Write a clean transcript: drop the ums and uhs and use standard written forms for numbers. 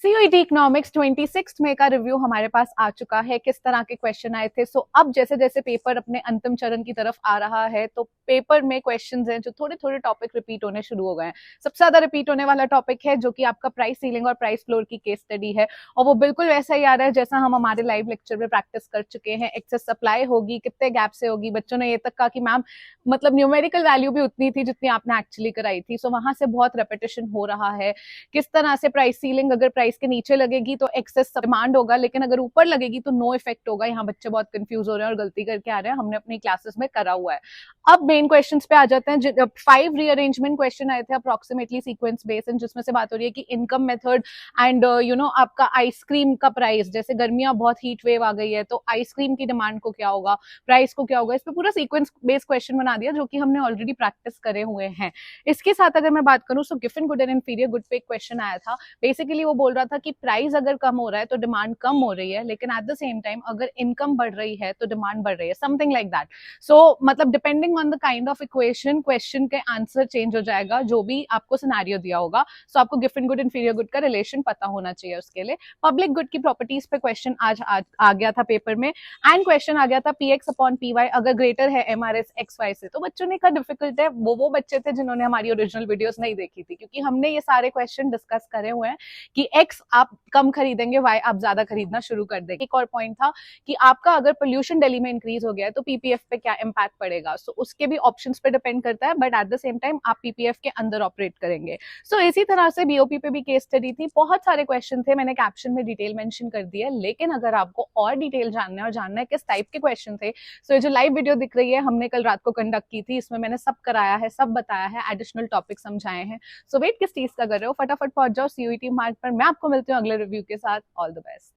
CUET economics 26 मई का review हमारे पास आ चुका है। किस तरह के क्वेश्चन आए थे। अब जैसे जैसे पेपर अपने अंतिम चरण की तरफ आ रहा है तो पेपर में क्वेश्चंस हैं जो थोड़े थोड़े टॉपिक रिपीट होने शुरू हो गए हैं। सबसे ज्यादा रिपीट होने वाला टॉपिक है जो कि आपका प्राइस सीलिंग और प्राइस फ्लोर की केस स्टडी है, और वो बिल्कुल वैसा ही आ रहा है जैसा हम हमारे लाइव लेक्चर में प्रैक्टिस कर चुके हैं। एक्सेस सप्लाई होगी, कितने गैप से होगी। बच्चों ने ये तक कहा कि मैम मतलब न्यूमेरिकल वैल्यू भी उतनी थी जितनी आपने एक्चुअली कराई थी। सो वहां से बहुत रेपिटेशन हो रहा है। किस तरह से प्राइस सीलिंग अगर प्राइस के नीचे लगेगी तो एक्सेस डिमांड होगा, लेकिन अगर ऊपर लगेगी तो नो इफेक्ट होगा। यहाँ बच्चे बहुत कंफ्यूज हो रहे हैं और गलती करके आ रहे हैं, हमने अपनी क्लासेस में करा हुआ है। अब मेन क्वेश्चंस पे आ जाते हैं। 5 रीअरेंजमेंट क्वेश्चन आए थे अप्रोक्सीमेटली सीक्वेंस बेस्ड, जिसमें से बात हो रही है कि इनकम मेथड एंड आपका आइसक्रीम का प्राइस, जैसे गर्मियां बहुत हीट वेव आ गई है तो आइसक्रीम की डिमांड को क्या होगा, प्राइस को क्या होगा। इस पे पूरा सीक्वेंस बेस्ड क्वेश्चन बना दिया जो कि हमने ऑलरेडी प्रैक्टिस करे हुए हैं। इसके साथ अगर मैं बात करूं तो given good and inferior good पे एक क्वेश्चन आया था। बेसिकली वो बोल रहा था कि प्राइस अगर कम हो रहा है तो डिमांड कम हो रही है, लेकिन एट द सेम टाइम अगर इनकम बढ़ रही है तो डिमांड बढ़ रही है, समथिंग लाइक दैट। सो मतलब depending on the kind of equation question के आंसर चेंज हो जाएगा, जो भी आपको सिनेरियो दिया होगा। सो आपको गिवन गुड इंफीरियर गुड का रिलेशन पता होना चाहिए उसके लिए। पब्लिक गुड की प्रॉपर्टीज पे क्वेश्चन आज आ गया था पेपर में, एंड क्वेश्चन आ गया था P X upon P Y अगर ग्रेटर है M R S X Y से। तो बच्चों ने कहा डिफिकल्ट है। वो बच्चे थे जिन्होंने हमारी ओरिजिनल वीडियोस नहीं देखी थी, क्योंकि हमने ये सारे क्वेश्चन डिस्कस करे हुए हैं कि एक्स आप कम खरीदेंगे, वाई आप ज्यादा खरीदना शुरू कर देंगे। एक और पॉइंट था कि आपका अगर पोल्यूशन दिल्ली में इंक्रीज हो गया है तो पीपीएफ पे क्या इंपैक्ट पड़ेगा। सो उसके भी ऑप्शंस पे डिपेंड करता है, but at the same time आप पीपीएफ के अंदर ऑपरेट करेंगे। सो इसी तरह से बीओपी पे भी केस स्टडी थी। बहुत सारे क्वेश्चन थे, मैंने कैप्शन में डिटेल मेंशन कर दिया, लेकिन अगर आपको और डिटेल जानना है और जानना है किस टाइप के क्वेश्चन थे, सो ये जो लाइव वीडियो दिख रही है हमने कल रात को कंडक्ट की थी, इसमें मैंने सब कराया है, सब बताया है, एडिशनल टॉपिक समझाए हैं। सो वेट किस चीज का कर रहे हो, फटाफट पहुंच जाओ सीयूईटी मार्क पर। मैं आपको मिलती हूँ अगले रिव्यू के साथ। All the best.